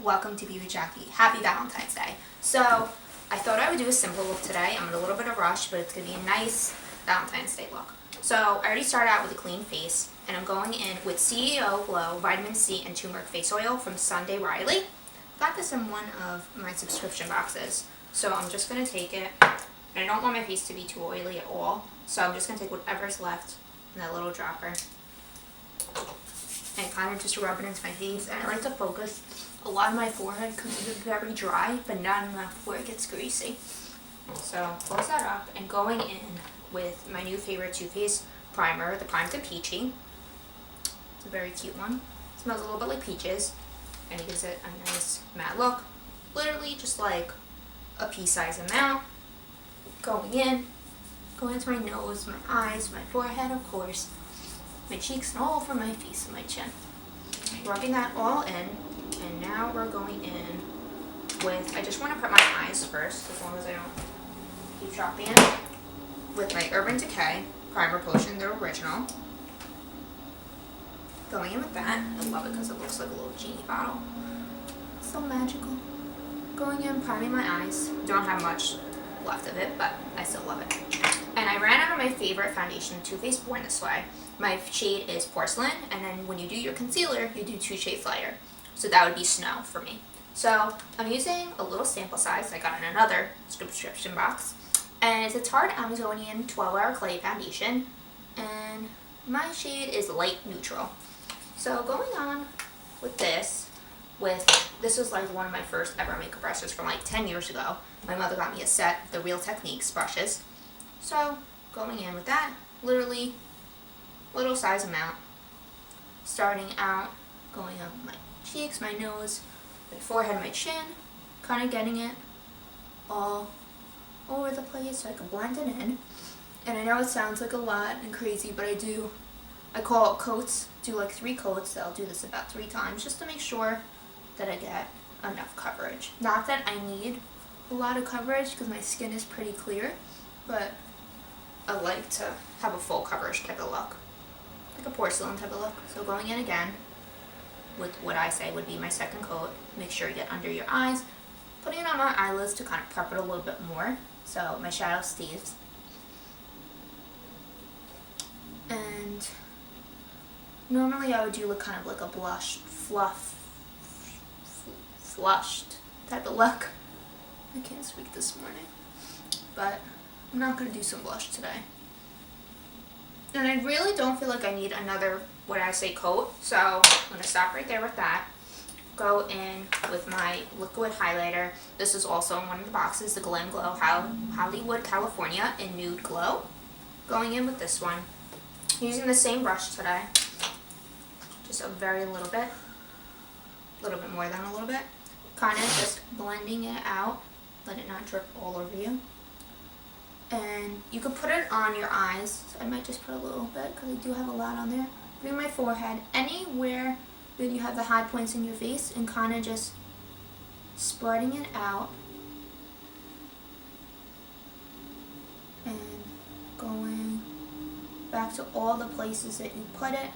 welcome to Be With Jackie. Happy Valentine's Day. So, I thought I would do a simple look today. I'm in a little bit of a rush, but it's going to be a nice Valentine's Day look. So, I already started out with a clean face, and I'm going in with CEO Glow Vitamin C and Turmeric Face Oil from Sunday Riley. Got this in one of my subscription boxes. So, I'm just going to take it, and I don't want my face to be too oily at all, so I'm just going to take whatever's left in that little dropper and kind of just rub it into my face. And I like to focus a lot of my forehead because it's very dry, but not enough where it gets greasy. So close that up, and going in with my new favorite Too Faced primer, the Primed and Peachy. It's a very cute one. It smells a little bit like peaches, and it gives it a nice matte look. Literally just like a pea-size amount. Going into my nose, my eyes, my forehead, of course, my cheeks, and all over my face and my chin. Rubbing that all in, and now we're going in with, I just want to prep my eyes first, as long as I don't keep dropping it, with my Urban Decay Primer Potion, the original. Going in with that. I love it because it looks like a little genie bottle. So magical. Going in, priming my eyes. Don't have much left of it, but I still love it. And I ran out of my favorite foundation, Too Faced Born This Way. My shade is Porcelain, and then when you do your concealer, you do 2 shades lighter. So that would be Snow for me. So I'm using a little sample size I got in another subscription box. And it's a Tarte Amazonian 12-Hour Clay Foundation. And my shade is Light Neutral. So going on with this was like one of my first ever makeup brushes from like 10 years ago. My mother got me a set of the Real Techniques brushes. So going in with that, literally little size amount. Starting out, going up my cheeks, my nose, my forehead, my chin, kind of getting it all over the place so I can blend it in. And I know it sounds like a lot and crazy, but I call it coats, do like 3 coats. I'll do this about 3 times just to make sure that I get enough coverage. Not that I need a lot of coverage because my skin is pretty clear, but I like to have a full coverage type of look, like a porcelain type of look. So going in again with what I say would be my second coat. Make sure you get under your eyes, putting it on my eyelids to kind of prep it a little bit more so my shadow stays. And normally I would do kind of like a blush, flushed type of look. I can't speak this morning, but I'm not going to do some blush today. And I really don't feel like I need another, what I say, coat, so I'm going to stop right there with that. Go in with my liquid highlighter. This is also in one of the boxes, the Glam Glow Hollywood California in Nude Glow. Going in with this one. Using the same brush today. Just a very little bit more than a little bit. Kind of just blending it out. Let it not drip all over you. And you could put it on your eyes. So I might just put a little bit because I do have a lot on there. Putting my forehead, anywhere that you have the high points in your face, and kind of just spreading it out. And going back to all the places that you put it.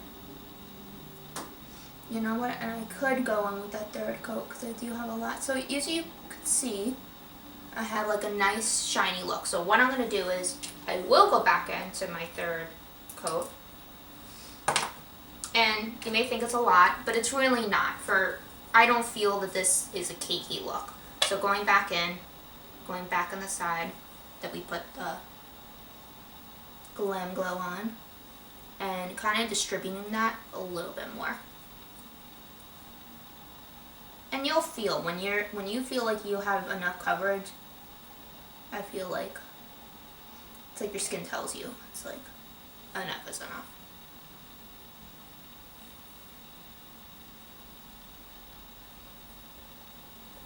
You know what, and I could go in with that third coat because I do have a lot. So as you can see, I have like a nice shiny look. So what I'm going to do is I will go back into my third coat. And you may think it's a lot, but it's really not. I don't feel that this is a cakey look. So going back on the side that we put the Glam Glow on, and kind of distributing that a little bit more. And you'll feel when you feel like you have enough coverage, I feel like it's like your skin tells you. It's like enough is enough.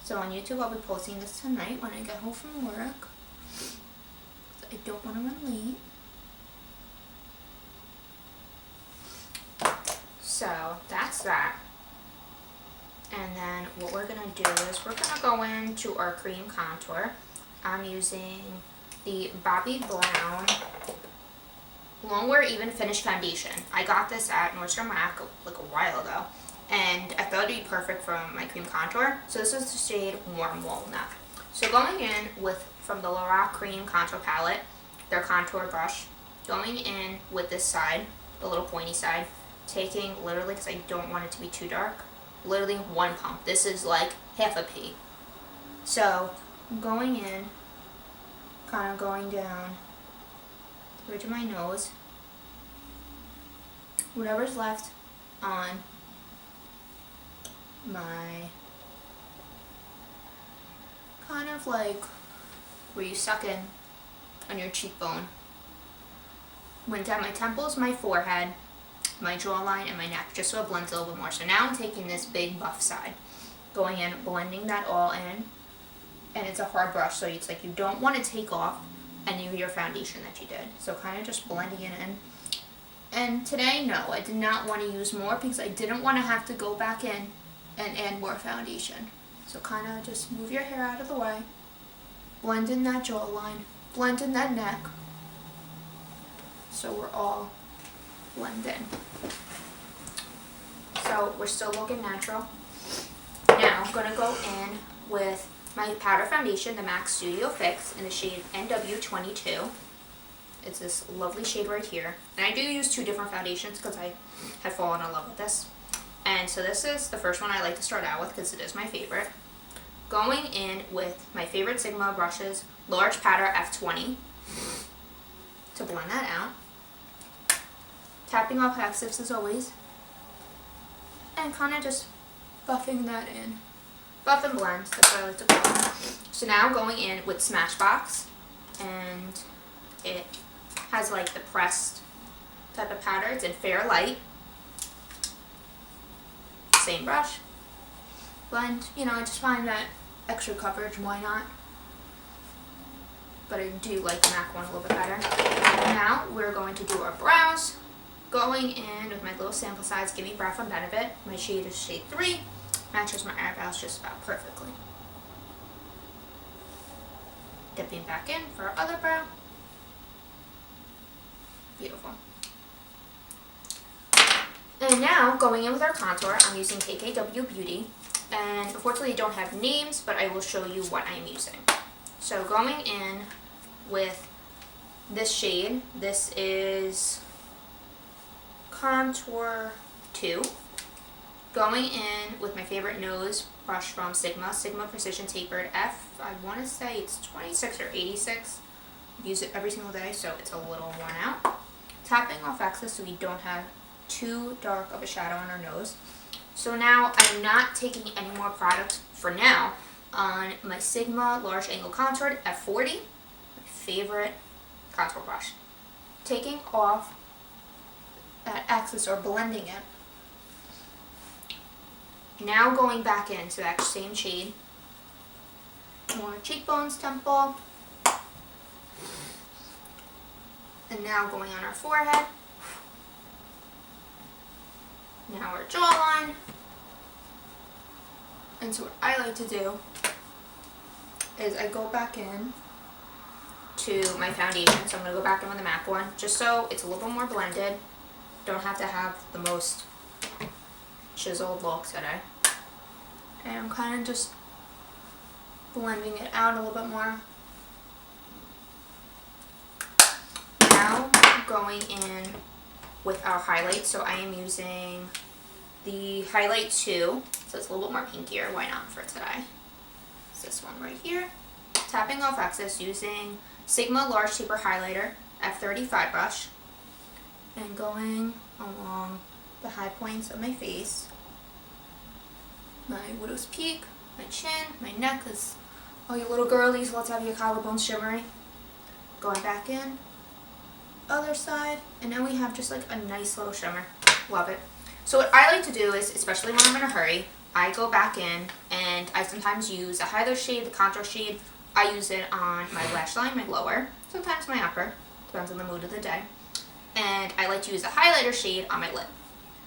So on YouTube, I'll be posting this tonight when I get home from work. I don't want to run late. So that's that. And then what we're going to do is we're going to go into our cream contour. I'm using the Bobbi Brown Longwear Even Finish Foundation. I got this at Nordstrom Rack like a while ago. and I thought it'd be perfect for my cream contour. So this is the shade Warm Walnut. So going in with, from the Lorac Cream Contour Palette, their contour brush, going in with this side, the little pointy side, taking literally, because I don't want it to be too dark, literally one pump. This is like half a pea. So I'm going in, kind of going down the ridge of my nose, whatever's left on my, kind of like where you suck in on your cheekbone. Went down my temples, my forehead, my jawline, and my neck, just so it blends a little bit more. So now I'm taking this big buff side, going in, blending that all in, and it's a hard brush, so it's like you don't want to take off any of your foundation that you did. So kind of just blending it in. And today, no, I did not want to use more because I didn't want to have to go back in and add more foundation. So kind of just move your hair out of the way, blend in that jawline, blend in that neck, so we're all blended in. So we're still looking natural. Now I'm going to go in with my powder foundation, the MAC Studio Fix, in the shade NW22. It's this lovely shade right here. And I do use two different foundations because I have fallen in love with this. And so this is the first one I like to start out with because it is my favorite. Going in with my favorite Sigma brushes, Large Powder F20, to blend that out. Tapping off excess as always. And kind of just buffing that in. Buff and blend, that's what I like to call it. So now going in with Smashbox, and it has like the pressed type of powder. It's in Fair Light. Same brush. Blend. You know, I just find that extra coverage, why not? But I do like the MAC one a little bit better. Now we're going to do our brows. Going in with my little sample size, Gimme Brow from Benefit. My shade is shade 3. Matches my eyebrows just about perfectly. Dipping back in for our other brow. Beautiful. And now, going in with our contour, I'm using KKW Beauty. And unfortunately, I don't have names, but I will show you what I'm using. So going in with this shade, this is Contour 2. Going in with my favorite nose brush from Sigma Precision Tapered F. I want to say it's 26 or 86. I use it every single day, so it's a little worn out. Tapping off excess so we don't have too dark of a shadow on our nose. So now I'm not taking any more product for now on my Sigma Large Angle Contoured F40, my favorite contour brush. Taking off that excess or blending it. Now going back into that same shade, more cheekbones, temple, and now going on our forehead, now our jawline. And so what I like to do is I go back in to my foundation, so I'm going to go back in with the MAC one, just so it's a little bit more blended. Don't have to have the most chiseled look today. And I'm kind of just blending it out a little bit more. Now going in with our highlight, so I am using the Highlight 2, so it's a little bit more pinkier, why not for today. It's this one right here. Tapping off excess using Sigma Large Taper Highlighter F35 brush, and going along the high points of my face, my widow's peak, my chin, my neck, because all you little girlies, let's have your collarbones shimmery. Going back in, other side, and then we have just like a nice little shimmer. Love it. So what I like to do is, especially when I'm in a hurry, I go back in and I sometimes use a highlighter shade, the contour shade. I use it on my lash line, my lower, sometimes my upper, depends on the mood of the day. And I like to use a highlighter shade on my lid.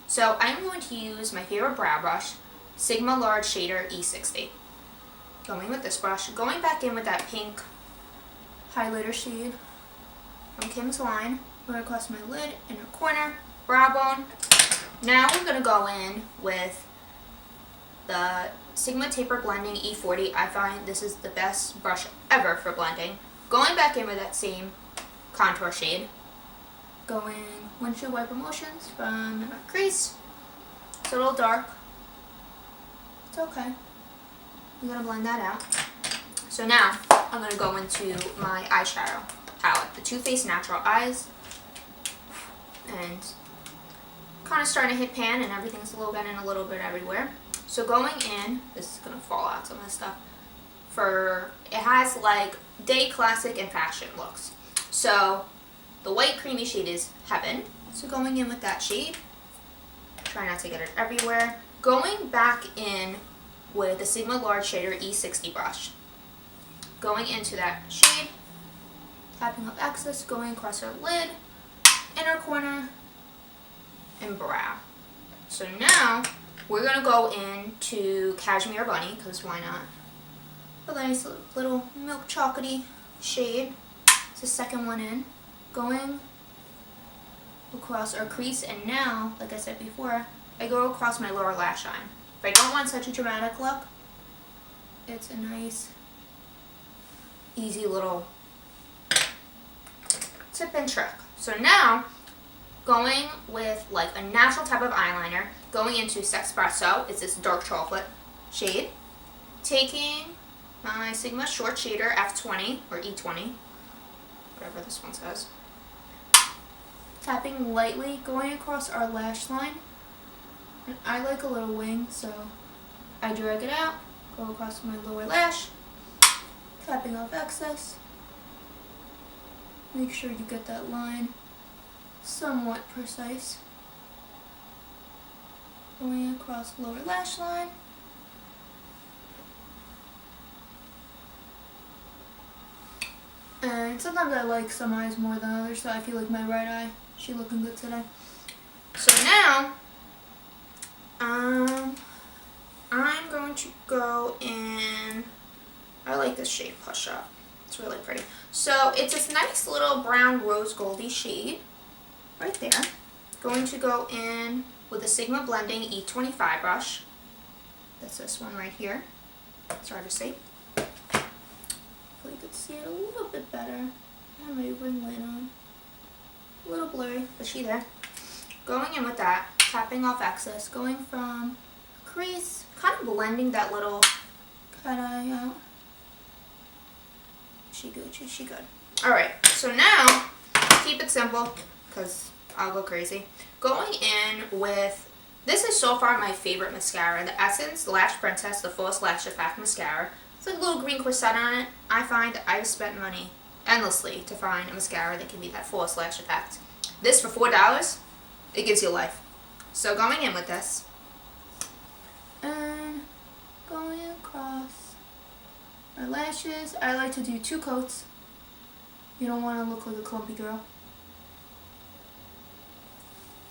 So I'm going to use my favorite brow brush, Sigma Large Shader E60. Going with this brush, going back in with that pink highlighter shade from Kim's line, right across my lid, inner corner, brow bone. Now we're going to go in with the Sigma Taper Blending E40. I find this is the best brush ever for blending. Going back in with that same contour shade. Going windshield wiper motions from my crease. It's a little dark. It's okay. I'm going to blend that out. So now, I'm going to go into my eyeshadow palette. The Too Faced Natural Eyes. And kind of starting to hit pan and everything's getting a little bit everywhere. So going in, this is going to fall out some of the stuff. It has like day classic and fashion looks. So the white creamy shade is Heaven. So going in with that shade. Try not to get it everywhere. Going back in with the Sigma Large Shader E60 brush. Going into that shade. Tapping up excess, going across her lid, inner corner, and brow. So now we're going to go into Cashmere Bunny, because why not? A nice little milk chocolatey shade. It's the second one in. Going across our crease, and now, like I said before, I go across my lower lash line. If I don't want such a dramatic look, it's a nice, easy little tip and trick. So now, going with like a natural type of eyeliner, going into Sexpresso, it's this dark chocolate shade. Taking my Sigma Short Shader F20 or E20, whatever this one says. Tapping lightly, going across our lash line. And I like a little wing, so I drag it out, go across my lower lash, tapping off excess. Make sure you get that line somewhat precise. Going across lower lash line. And sometimes I like some eyes more than others, so I feel like my right eye, she's looking good today. So now, I'm going to go in, I like this shade Push Up. It's really pretty. So it's this nice little brown rose goldy shade right there. Going to go in with a Sigma Blending E25 brush. That's this one right here. It's hard to see. Hopefully you could see it a little bit better. I have my ring light on. A little blurry, but she's there. Going in with that, tapping off excess, going from crease, kind of blending that little cut eye out. She good. Alright, so now, keep it simple, because I'll go crazy. Going in with, this is so far my favorite mascara, the Essence Lash Princess, the False Lash Effect Mascara. It's like a little green corset on it. I find that I've spent money endlessly to find a mascara that can be that False Lash Effect. This for $4, it gives you life. So going in with this, and going across our lashes. I like to do 2 coats. You don't want to look like a clumpy girl.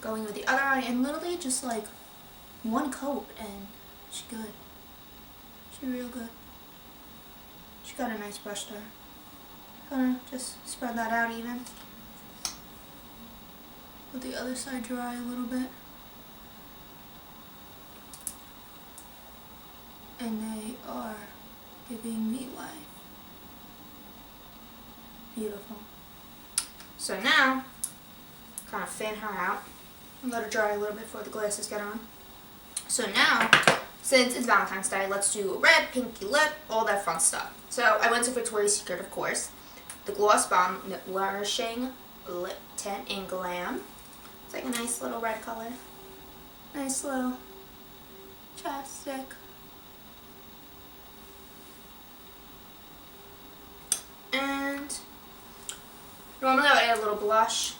Going with the other eye, and literally just like 1 coat, and she's good. She's real good. She got a nice brush there. Gonna just spread that out even. Let the other side dry a little bit. And they are giving me life. Beautiful. So now, kind of fan her out. Let her dry a little bit before the glasses get on. So now, since it's Valentine's Day, let's do a red, pinky lip, all that fun stuff. So I went to Victoria's Secret, of course. The Gloss Bomb Nourishing Lip Tint in Glam. It's like a nice little red color. Nice little chapstick. And normally I would add a little blush,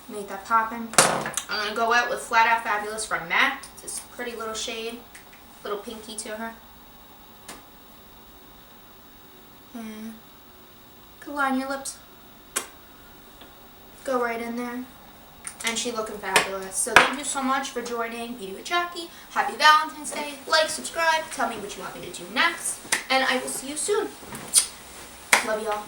make that poppin'. I'm going to go out with Flat Out Fabulous from MAC. It's this pretty little shade, little pinky to her. And could line your lips. Go right in there. And she's looking fabulous. So thank you so much for joining Beauty with Jackie. Happy Valentine's Day. Like, subscribe, tell me what you want me to do next. And I will see you soon. Love y'all.